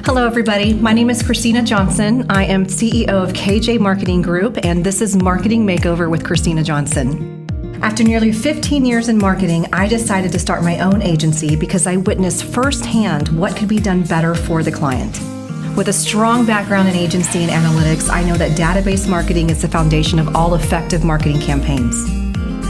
Hello, everybody. My name is Kristina Johnson. I am CEO of KJ Marketing Group, and this is Marketing Makeover with Kristina Johnson. After nearly 15 years in marketing, I decided to start my own agency because I witnessed firsthand what could be done better for the client. With a strong background in agency and analytics, I know that database marketing is the foundation of all effective marketing campaigns.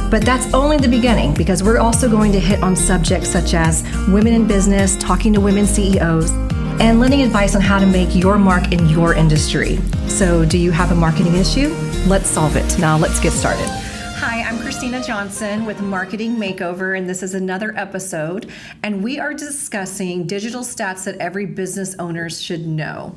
But that's only the beginning, because we're also going to hit on subjects such as women in business, talking to women CEOs, and lending advice on how to make your mark in your industry. So, do you have a marketing issue? Let's solve it. Now, let's get started. Hi, I'm Kristina Johnson with Marketing Makeover, and this is another episode, and we are discussing digital stats that every business owner should know.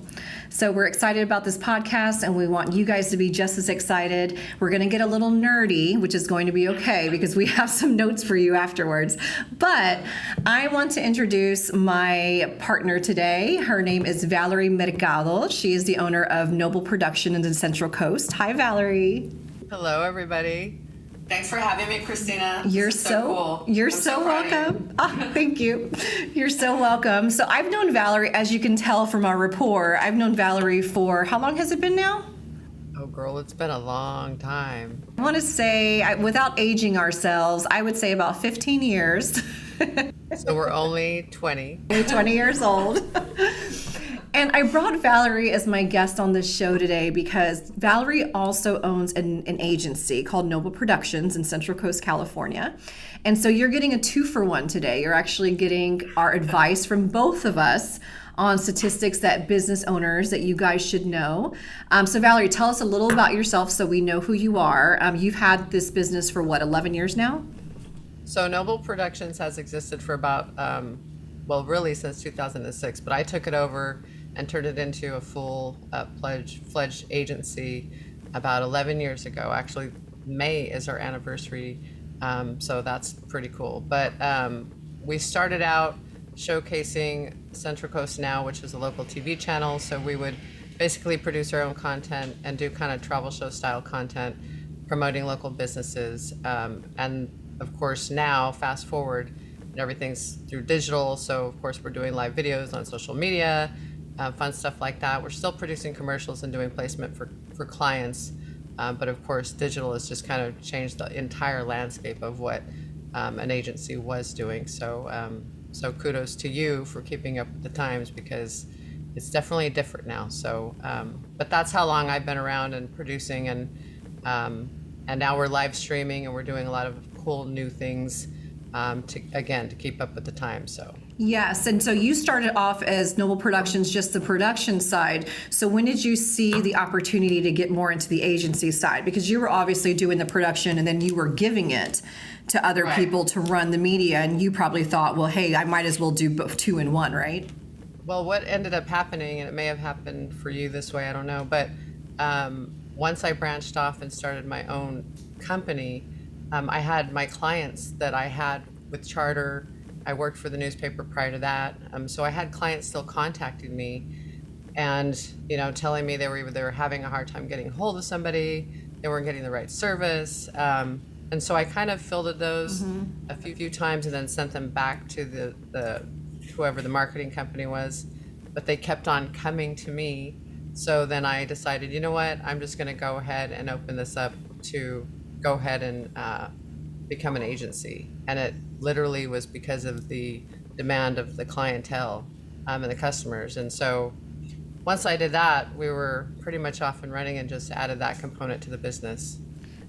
So we're excited about this podcast, and we want you guys to be just as excited. We're going to get a little nerdy, which is going to be okay because we have some notes for you afterwards. But I want to introduce my partner today. Her name is Valerie Mercado. She is the owner of Noble Production in the Central Coast. Hi, Valerie. Hello, everybody. Thanks for having me, Kristina. You're so cool. You're so welcome. Oh, thank you. You're so welcome. So I've known Valerie, as you can tell from our rapport, I've known Valerie for, how long has it been now? Oh, girl, it's been a long time. I want to say, without aging ourselves, I would say about 15 years. So we're only 20. Only 20 years old. And I brought Valerie as my guest on this show today because Valerie also owns an agency called Noble Productions in Central Coast, California. And so you're getting a 2-for-1 today. You're actually getting our advice from both of us on statistics that business owners that you guys should know. So Valerie, tell us a little about yourself so we know who you are. You've had this business for 11 years now? So Noble Productions has existed for about, really since 2006, but I took it over and turned it into a full-fledged agency about 11 years ago. Actually, May is our anniversary, so that's pretty cool. But we started out showcasing Central Coast Now, which is a local TV channel. So we would basically produce our own content and do kind of travel show style content, promoting local businesses. And of course, now, fast forward, everything's through digital. So of course, we're doing live videos on social media, fun stuff like that. We're still producing commercials and doing placement for clients. But of course, digital has just kind of changed the entire landscape of what an agency was doing. So kudos to you for keeping up with the times, because it's definitely different now. So, but that's how long I've been around and producing, and now we're live streaming and we're doing a lot of cool new things to keep up with the times. So. Yes, and so you started off as Noble Productions, just the production side. So when did you see the opportunity to get more into the agency side? Because you were obviously doing the production and then you were giving it to other people to run the media, and you probably thought, well, hey, I might as well do both 2 in 1, right? Well, what ended up happening, and it may have happened for you this way, I don't know, but once I branched off and started my own company, I had my clients that I had with Charter. I worked for the newspaper prior to that. So I had clients still contacting me and, telling me they were having a hard time getting hold of somebody. They weren't getting the right service. And so I kind of fielded those a few times and then sent them back to the whoever the marketing company was. But they kept on coming to me. So then I decided, you know what, I'm just going to go ahead and open this up to go ahead and become an agency. And it literally was because of the demand of the clientele and the customers. And so once I did that, we were pretty much off and running and just added that component to the business.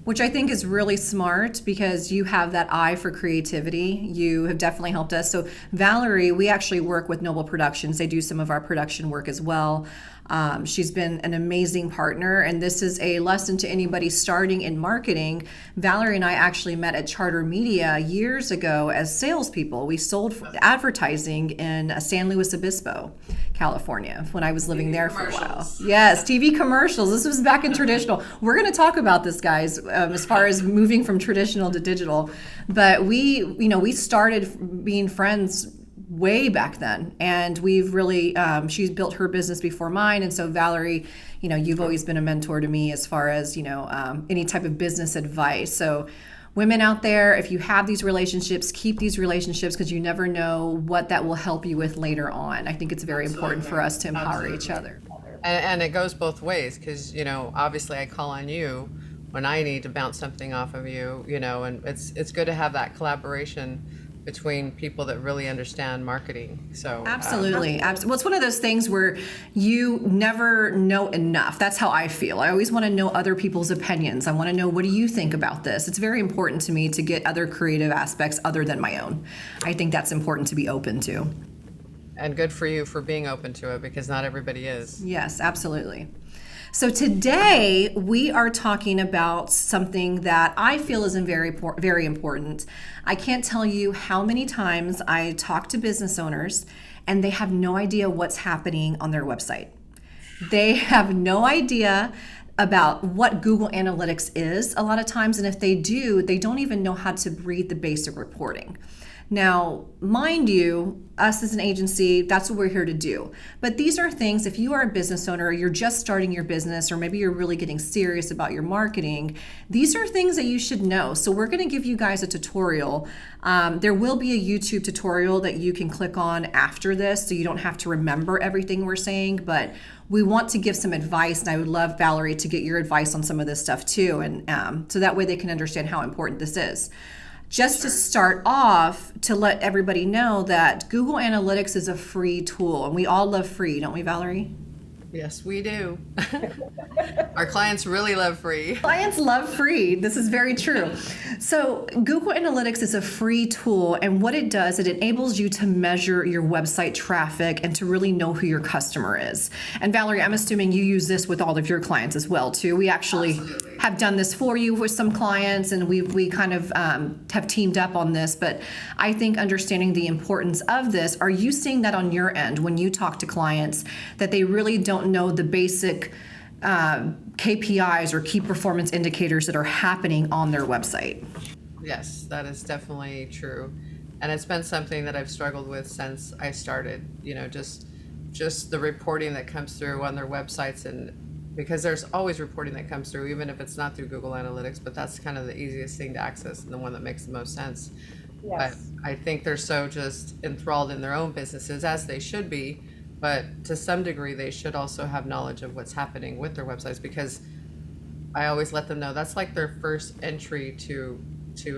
Which I think is really smart because you have that eye for creativity. You have definitely helped us. So Valerie, we actually work with Noble Productions. They do some of our production work as well. She's been an amazing partner, and this is a lesson to anybody starting in marketing. Valerie and I actually met at Charter Media years ago as salespeople. We sold advertising in San Luis Obispo, California, when I was living there for a while. Yes, TV commercials. This was back in traditional. We're going to talk about this, guys, as far as moving from traditional to digital. But we started being friends way back then, and we've really she's built her business before mine, and so Valerie, you've always been a mentor to me as far as any type of business advice. So Women out there, if you have these relationships, keep these relationships because you never know what that will help you with later on. I think it's very important for us to empower each other. And it goes both ways because, obviously I call on you when I need to bounce something off of you, and it's good to have that collaboration between people that really understand marketing. So absolutely. Well, it's one of those things where you never know enough. That's how I feel. I always want to know other people's opinions. I want to know, what do you think about this? It's very important to me to get other creative aspects other than my own. I think that's important to be open to. And good for you for being open to it, because not everybody is. Yes, absolutely. So today we are talking about something that I feel is very important. I can't tell you how many times I talk to business owners and they have no idea what's happening on their website. They have no idea about what Google Analytics is a lot of times, and if they do, they don't even know how to read the basic reporting. Now, mind you, us as an agency, that's what we're here to do. But these are things, if you are a business owner, or you're just starting your business, or maybe you're really getting serious about your marketing, these are things that you should know. So we're going to give you guys a tutorial. There will be a YouTube tutorial that you can click on after this, so you don't have to remember everything we're saying, but we want to give some advice, and I would love, Valerie, to get your advice on some of this stuff too, and so that way they can understand how important this is. Just to start off, to let everybody know that Google Analytics is a free tool, and we all love free, don't we, Valerie? Yes, we do. Our clients really love free. Clients love free. This is very true. So Google Analytics is a free tool, and what it does, it enables you to measure your website traffic and to really know who your customer is. And Valerie, I'm assuming you use this with all of your clients as well, too. We actually have done this for you with some clients, and we kind of have teamed up on this, but I think understanding the importance of this, are you seeing that on your end when you talk to clients, that they really don't know the basic KPIs or key performance indicators that are happening on their website? Yes, that is definitely true. And it's been something that I've struggled with since I started, just the reporting that comes through on their websites, and because there's always reporting that comes through, even if it's not through Google Analytics, but that's kind of the easiest thing to access and the one that makes the most sense. Yes. But I think they're so just enthralled in their own businesses, as they should be, but to some degree they should also have knowledge of what's happening with their websites, because I always let them know that's like their first entry to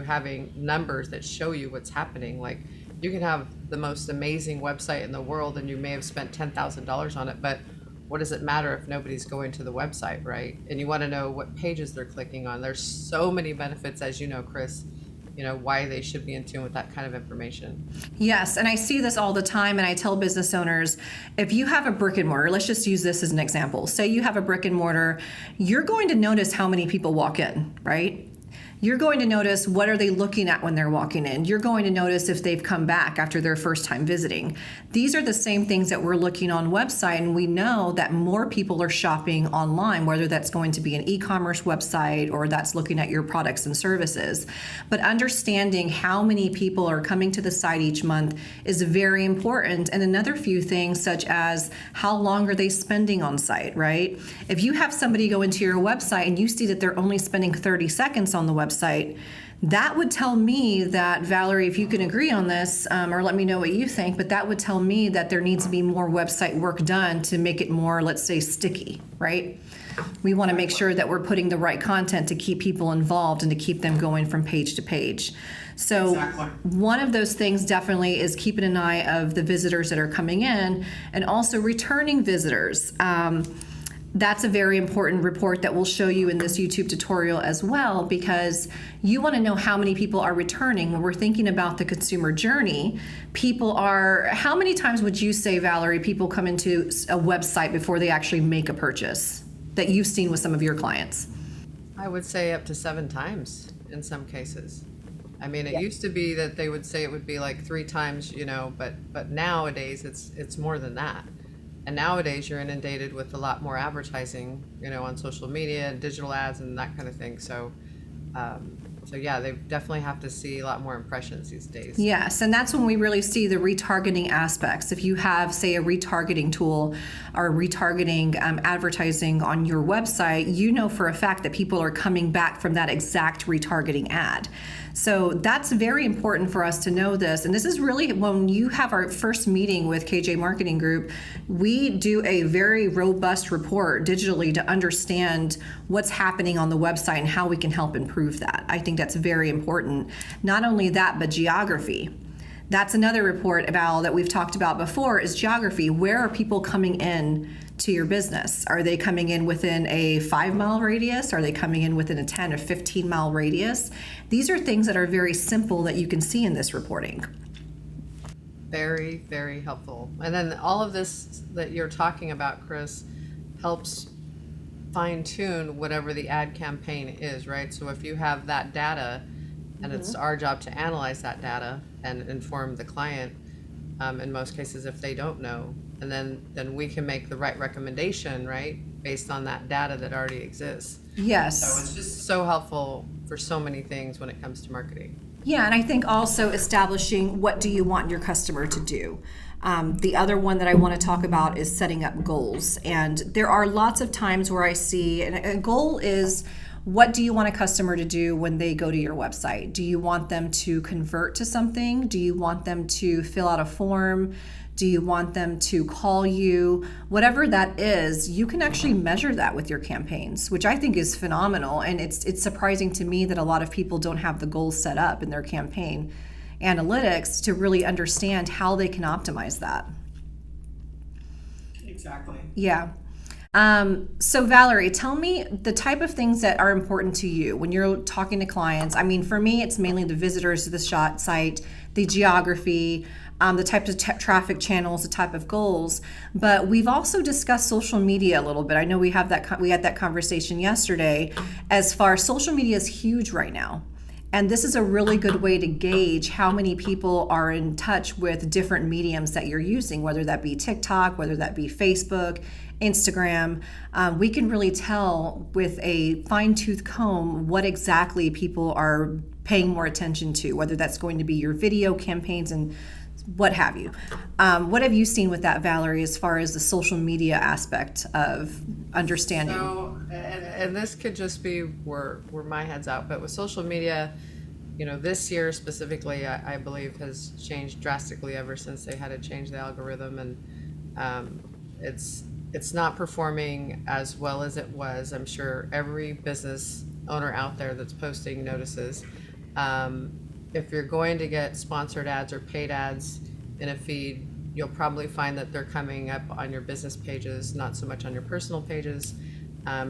having numbers that show you what's happening. Like, you can have the most amazing website in the world and you may have spent $10,000 on it, but what does it matter if nobody's going to the website, right? And you want to know what pages they're clicking on. There's so many benefits, as you know, Chris, why they should be in tune with that kind of information. Yes, and I see this all the time, and I tell business owners, if you have a brick and mortar, let's just use this as an example. Say you have a brick and mortar, you're going to notice how many people walk in, right? You're going to notice what are they looking at when they're walking in. You're going to notice if they've come back after their first time visiting. These are the same things that we're looking on website, and we know that more people are shopping online, whether that's going to be an e-commerce website or that's looking at your products and services. But understanding how many people are coming to the site each month is very important. And another few things, such as how long are they spending on site, right? If you have somebody go into your website and you see that they're only spending 30 seconds on the website, that would tell me that, Valerie, if you can agree on this, or let me know what you think, but that would tell me that there needs to be more website work done to make it more, let's say, sticky, right? We want to make sure that we're putting the right content to keep people involved and to keep them going from page to page. So one of those things definitely is keeping an eye of the visitors that are coming in, and also returning visitors. That's a very important report that we'll show you in this YouTube tutorial as well, because you want to know how many people are returning. When we're thinking about the consumer journey, how many times would you say, Valerie, people come into a website before they actually make a purchase that you've seen with some of your clients? I would say up to 7 times in some cases. I mean, it used to be that they would say it would be like 3 times, but nowadays it's more than that. And nowadays you're inundated with a lot more advertising, on social media and digital ads and that kind of thing. So So yeah, they definitely have to see a lot more impressions these days. Yes, and that's when we really see the retargeting aspects. If you have, say, a retargeting tool or retargeting advertising on your website, you know for a fact that people are coming back from that exact retargeting ad. So that's very important for us to know this. And this is really when you have our first meeting with KJ Marketing Group, we do a very robust report digitally to understand what's happening on the website and how we can help improve that. I think that's very important. Not only that, but geography. That's another report about that we've talked about before is geography. Where are people coming in to your business? Are they coming in within a 5-mile radius? Are they coming in within a 10 or 15-mile radius? These are things that are very simple that you can see in this reporting. Very, very helpful. And then all of this that you're talking about, Chris, helps fine tune whatever the ad campaign is, right? So if you have that data, and it's our job to analyze that data and inform the client, in most cases if they don't know, and then we can make the right recommendation, right, based on that data that already exists. Yes. So it's just so helpful for so many things when it comes to marketing. Yeah, and I think also establishing what do you want your customer to do. The other one that I want to talk about is setting up goals. And there are lots of times where I see, and a goal is, what do you want a customer to do when they go to your website? Do you want them to convert to something? Do you want them to fill out a form? Do you want them to call you? Whatever that is, you can actually measure that with your campaigns, which I think is phenomenal. And it's surprising to me that a lot of people don't have the goals set up in their campaign analytics to really understand how they can optimize that. Exactly. Yeah. So Valerie, tell me the type of things that are important to you when you're talking to clients. I mean, for me, it's mainly the visitors to the site, the geography, the types of traffic channels, the type of goals. But we've also discussed social media a little bit. I know we had that conversation yesterday. As far as social media is huge right now. And this is a really good way to gauge how many people are in touch with different mediums that you're using, whether that be TikTok, whether that be Facebook, Instagram. We can really tell with a fine-tooth comb what exactly people are paying more attention to, whether that's going to be your video campaigns and what have you. What have you seen with that, Valerie, as far as the social media aspect of understanding? So, and this could just be where my head's out, but with social media, this year specifically, I believe has changed drastically ever since they had to change the algorithm, and it's not performing as well as it was. I'm sure every business owner out there that's posting notices. If you're going to get sponsored ads or paid ads in a feed, you'll probably find that they're coming up on your business pages, not so much on your personal pages.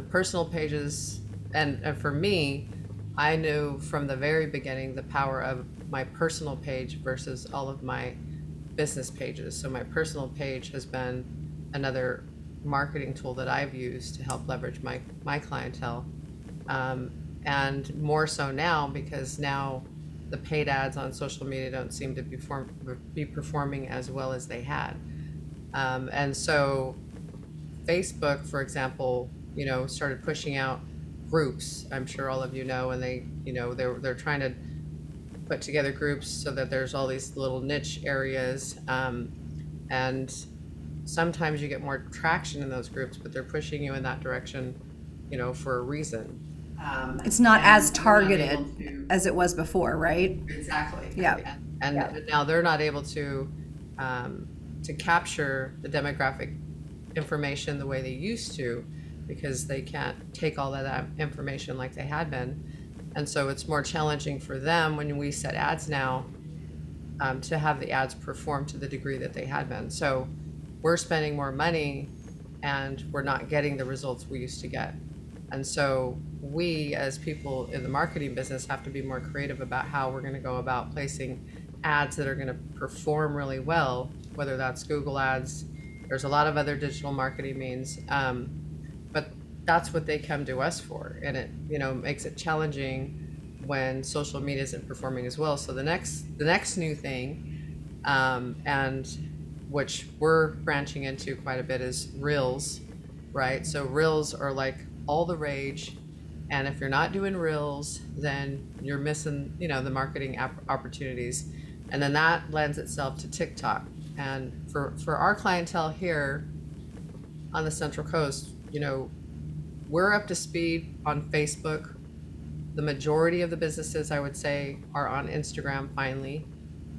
Personal pages, and for me, I knew from the very beginning the power of my personal page versus all of my business pages. So my personal page has been another marketing tool that I've used to help leverage my clientele, and more so now because now the paid ads on social media don't seem to be performing as well as they had. And so Facebook, for example, started pushing out groups. I'm sure all of you know, and they're trying to put together groups so that there's all these little niche areas, and sometimes you get more traction in those groups, but they're pushing you in that direction, for a reason. It's not as targeted as it was before, right? Exactly. Yeah. And now they're not able to capture the demographic information the way they used to, because they can't take all of that information like they had been. And so it's more challenging for them when we set ads now, to have the ads perform to the degree that they had been. So we're spending more money and we're not getting the results we used to get. And so we, as people in the marketing business, have to be more creative about how we're going to go about placing ads that are going to perform really well, whether that's Google ads. There's a lot of other digital marketing means, but that's what they come to us for. And it, makes it challenging when social media isn't performing as well. So the next new thing, and which we're branching into quite a bit, is Reels, right? So Reels are like all the rage, And if you're not doing reels, then you're missing, the marketing opportunities. And then that lends itself to TikTok. And for our clientele here on the Central Coast, we're up to speed on Facebook. The majority of the businesses, I would say, are on Instagram finally,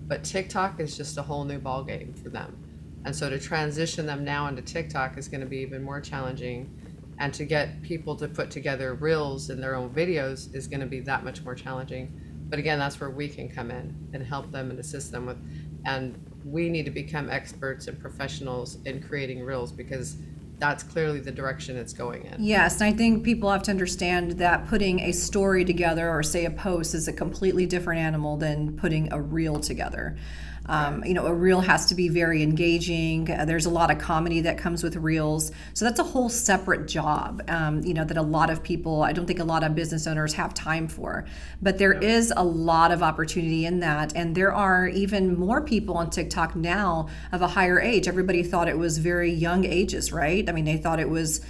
but TikTok is just a whole new ball game for them. And so to transition them now into TikTok is going to be even more challenging. And to get people to put together reels in their own videos is going to be that much more challenging. But again, that's where we can come in and help them and assist them with. And we need to become experts and professionals in creating reels, because that's clearly the direction it's going in. Yes, and I think people have to understand that putting a story together, or say a post, is a completely different animal than putting a reel together. A reel has to be very engaging. There's a lot of comedy that comes with reels. So that's a whole separate job, that a lot of people, I don't think a lot of business owners have time for. But there is a lot of opportunity in that. And there are even more people on TikTok now of a higher age. Everybody thought it was very young ages, right? I mean, they thought it was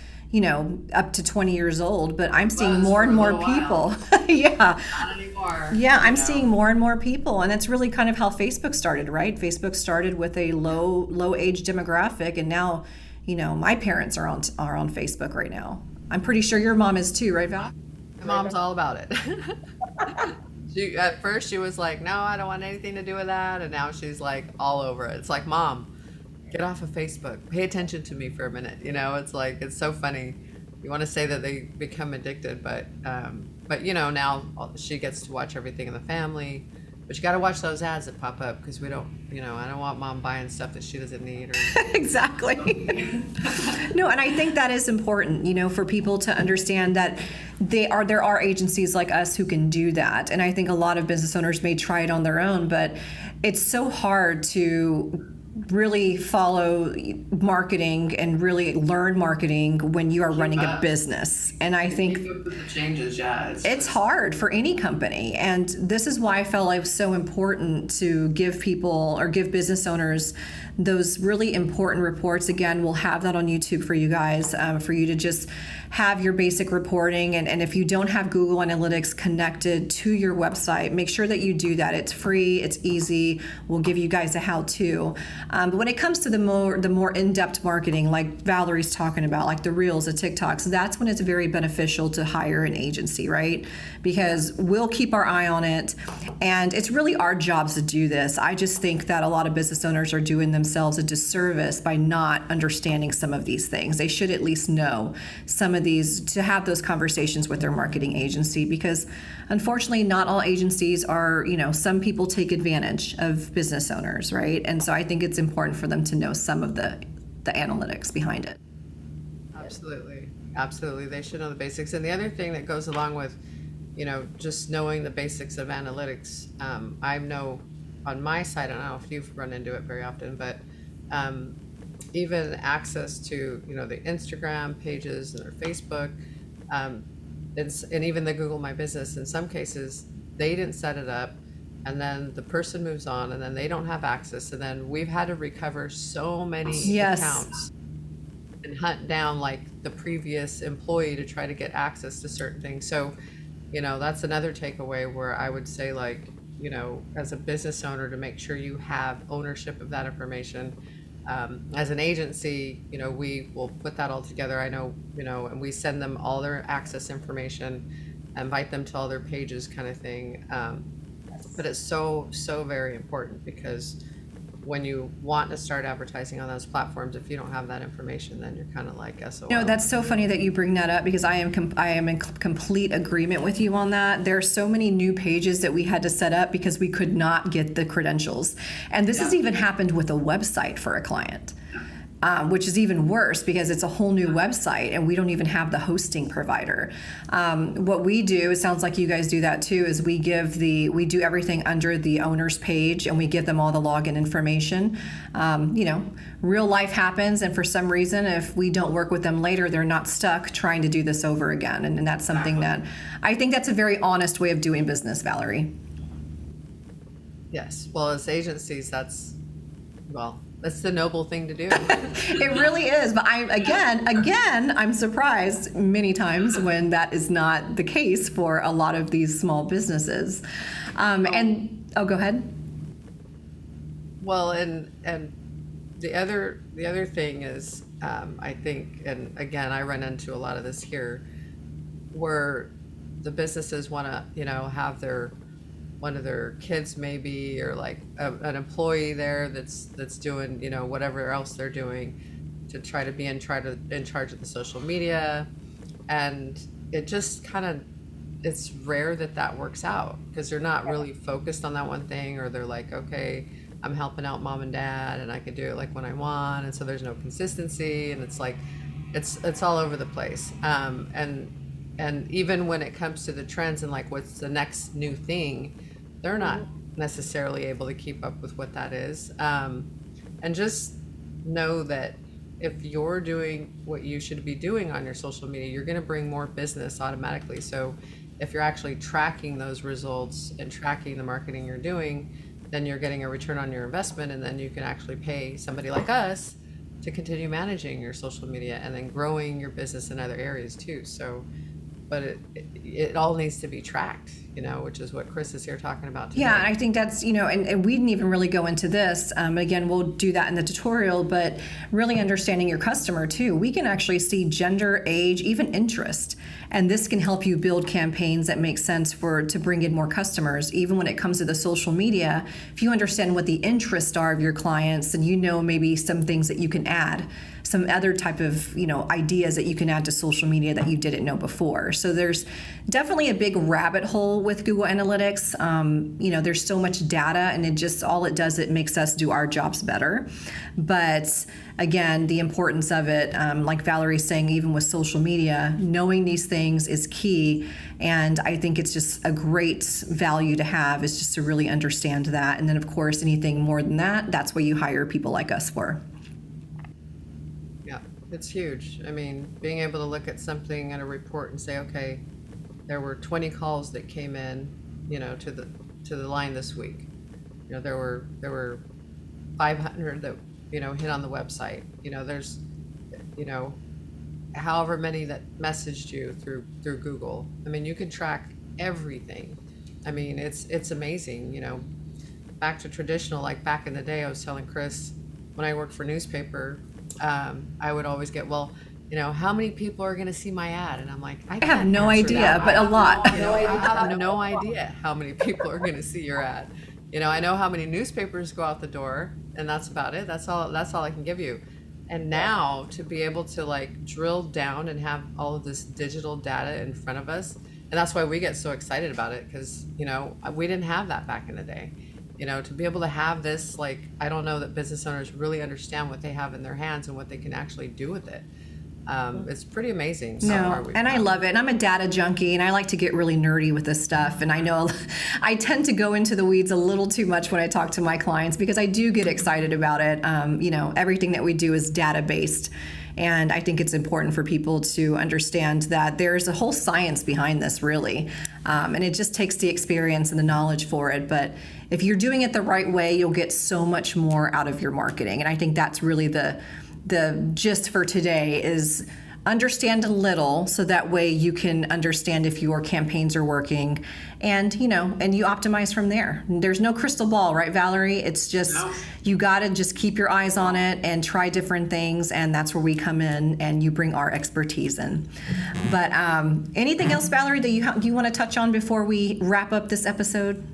up to 20 years old, but I'm seeing more and more people. Yeah. Not anymore. Yeah, I'm seeing more and more people, and that's really kind of how Facebook started, right? Facebook started with a low age demographic, and now, my parents are on Facebook right now. I'm pretty sure your mom is too, right, Val? My mom's all about it. At first she was like, no, I don't want anything to do with that, and now she's like all over it. It's like, Mom, get off of Facebook. Pay attention to me for a minute. It's like, it's so funny. You want to say that they become addicted, but now she gets to watch everything in the family. But you got to watch those ads that pop up, because we don't, I don't want Mom buying stuff that she doesn't need. Exactly. No, and I think that is important, for people to understand that there are agencies like us who can do that. And I think a lot of business owners may try it on their own, but it's so hard to really follow marketing and really learn marketing when you are running a business. And I think the changes, it's hard for any company. And this is why I felt like it was so important to give people, or give business owners, those really important reports. Again, we'll have that on YouTube for you guys, for you to just have your basic reporting. And if you don't have Google Analytics connected to your website, make sure that you do that. It's free, it's easy. We'll give you guys a how-to. But when it comes to the more in-depth marketing, like Valerie's talking about, like the Reels, the TikToks, that's when it's very beneficial to hire an agency, right? Because we'll keep our eye on it. And it's really our jobs to do this. I just think that a lot of business owners are doing themselves a disservice by not understanding some of these things. They should at least know some of these, to have those conversations with their marketing agency, because unfortunately not all agencies are, some people take advantage of business owners, right? And so I think it's important for them to know some of the analytics behind it. Absolutely. They should know the basics. And the other thing that goes along with, just knowing the basics of analytics, I know on my side, I don't know if you've run into it very often, but even access to, the Instagram pages and their Facebook, and even the Google My Business, in some cases, they didn't set it up, and then the person moves on, and then they don't have access, and then we've had to recover so many accounts and hunt down like the previous employee to try to get access to certain things. So, that's another takeaway where I would say, like, as a business owner, to make sure you have ownership of that information. As an agency, we will put that all together. I know, and we send them all their access information, invite them to all their pages, kind of thing. But it's so very important, because when you want to start advertising on those platforms, if you don't have that information, then you're kind of like SOL. That's so funny that you bring that up, because I am in complete agreement with you on that. There are so many new pages that we had to set up because we could not get the credentials. And this has even happened with a website for a client. Which is even worse, because it's a whole new website and we don't even have the hosting provider. What we do, it sounds like you guys do that too, is we do everything under the owner's page, and we give them all the login information. Real life happens, and for some reason, if we don't work with them later, they're not stuck trying to do this over again. And that's something that I think that's a very honest way of doing business, Valerie. Yes. Well, as agencies, That's the noble thing to do. It really is. But I'm surprised many times when that is not the case for a lot of these small businesses. Go ahead. Well, and the other thing is, I think, and again, I run into a lot of this here, where the businesses want to, have one of their kids maybe, or like an employee there that's doing, whatever else they're doing, to try to be in charge of the social media, and it just kind of, it's rare that works out, because they're not really focused on that one thing, or they're like, okay, I'm helping out mom and dad and I can do it like when I want, and so there's no consistency, and it's like it's all over the place, and even when it comes to the trends and like what's the next new thing, they're not necessarily able to keep up with what that is, and just know that if you're doing what you should be doing on your social media, you're going to bring more business automatically. So if you're actually tracking those results and tracking the marketing you're doing, then you're getting a return on your investment, and then you can actually pay somebody like us to continue managing your social media and then growing your business in other areas too. So, but it all needs to be tracked, which is what Chris is here talking about today. Yeah, I think that's, and we didn't even really go into this. Again, we'll do that in the tutorial, but really understanding your customer too. We can actually see gender, age, even interest. And this can help you build campaigns that make sense to bring in more customers. Even when it comes to the social media, if you understand what the interests are of your clients, and maybe some things that you can add, some other type of ideas that you can add to social media that you didn't know before. So there's definitely a big rabbit hole with Google Analytics. There's so much data, and it makes us do our jobs better. But again, the importance of it, like Valerie's saying, even with social media, knowing these things is key. And I think it's just a great value to have, is just to really understand that. And then of course, anything more than that, that's what you hire people like us for. It's huge. I mean, being able to look at something in a report and say, okay, there were 20 calls that came in, to the line this week. There were 500 that, hit on the website. There's, however many that messaged you through Google. I mean, you can track everything. I mean, it's amazing. Back to traditional, like back in the day, I was telling Chris, when I worked for newspaper, I would always get, how many people are going to see my ad? And I'm like, I have no idea, but a lot. I have no idea how many people are going to see your ad. I know how many newspapers go out the door, and that's about it. That's all I can give you. And now to be able to like drill down and have all of this digital data in front of us, and that's why we get so excited about it, because, we didn't have that back in the day. To be able to have this, like, I don't know that business owners really understand what they have in their hands and what they can actually do with it. It's pretty amazing. I love it. And I'm a data junkie, and I like to get really nerdy with this stuff. And I know I tend to go into the weeds a little too much when I talk to my clients, because I do get excited about it. Everything that we do is data based. And I think it's important for people to understand that there's a whole science behind this, really. And it just takes the experience and the knowledge for it. But if you're doing it the right way, you'll get so much more out of your marketing. And I think that's really the gist for today, is understand a little, so that way you can understand if your campaigns are working, and you optimize from there. There's no crystal ball, right, Valerie? It's just, you got to just keep your eyes on it and try different things, and that's where we come in, and you bring our expertise in. But anything else, Valerie, that you want to touch on before we wrap up this episode?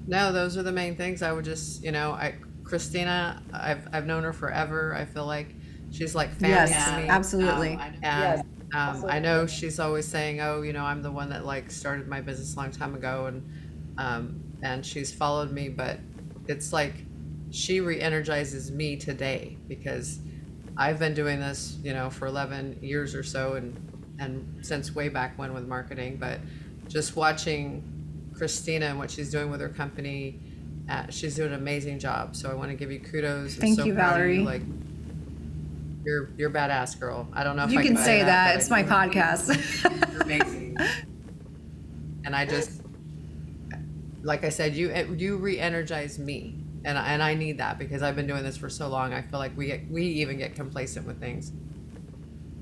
No, those are the main things. I would just, Kristina, I've known her forever. I feel like she's like family to me. Absolutely. I know she's always saying, I'm the one that like started my business a long time ago, and she's followed me, but it's like she re-energizes me today, because I've been doing this, for 11 years or so, and since way back when with marketing, but just watching Kristina and what she's doing with her company, she's doing an amazing job. So I want to give you kudos. Thank you, Valerie. Like, you're badass, girl. I don't know if you I can say that. It's my podcast. You're amazing. And I just, like I said, you re-energize me, And I need that because I've been doing this for so long. I feel like we even get complacent with things.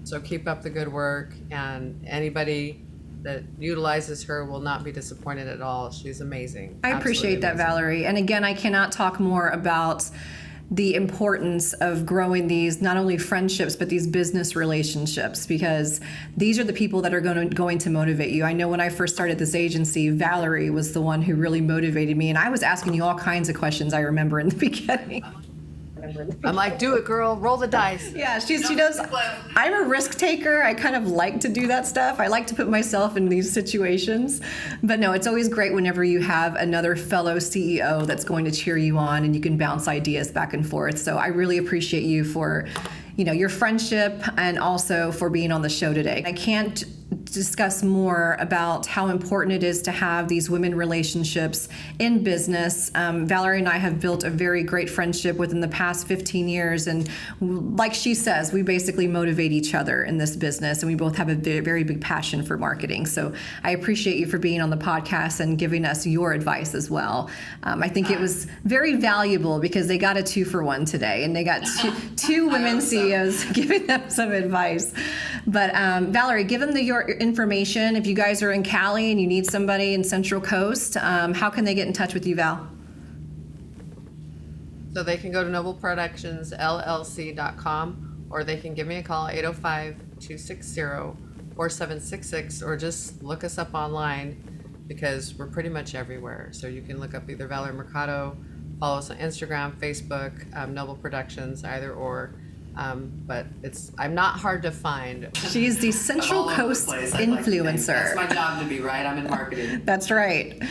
So keep up the good work, and anybody that utilizes her will not be disappointed at all. She's amazing. I appreciate that, Valerie. And again, I cannot talk more about the importance of growing these, not only friendships, but these business relationships, because these are the people that are going to motivate you. I know when I first started this agency, Valerie was the one who really motivated me. And I was asking you all kinds of questions, I remember, in the beginning. I'm like, do it, girl. Roll the dice. Yeah, she knows I'm a risk taker. I kind of like to do that stuff. I like to put myself in these situations. But no, it's always great whenever you have another fellow CEO that's going to cheer you on and you can bounce ideas back and forth. So I really appreciate you for, your friendship and also for being on the show today. I can't discuss more about how important it is to have these women relationships in business. Valerie and I have built a very great friendship within the past 15 years. And like she says, we basically motivate each other in this business. And we both have a very big passion for marketing. So I appreciate you for being on the podcast and giving us your advice as well. I think it was very valuable because they got a 2-for-1 today. And they got two women CEOs giving them some advice. But Valerie, give them your information. If you guys are in Cali and you need somebody in Central Coast, how can they get in touch with you, Val? So they can go to nobleproductionsllc.com, or they can give me a call, 805-260-4766, or just look us up online because we're pretty much everywhere. So you can look up either Valerie Mercado, follow us on Instagram, Facebook, Noble Productions, either or. But I'm not hard to find. She's the Central Coast influencer. That's my job to be, right? I'm in marketing. That's right.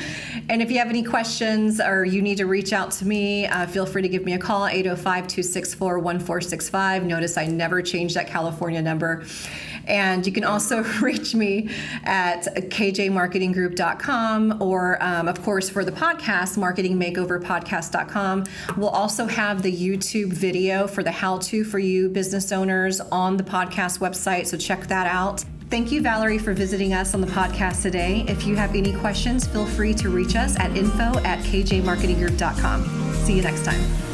And if you have any questions or you need to reach out to me, feel free to give me a call, 805-264-1465. Notice I never changed that California number. And you can also reach me at kjmarketinggroup.com, or of course for the podcast, marketingmakeoverpodcast.com. We'll also have the YouTube video for the how-to for you business owners on the podcast website, so check that out. Thank you, Valerie, for visiting us on the podcast today. If you have any questions, feel free to reach us at info@kjmarketinggroup.com. See you next time.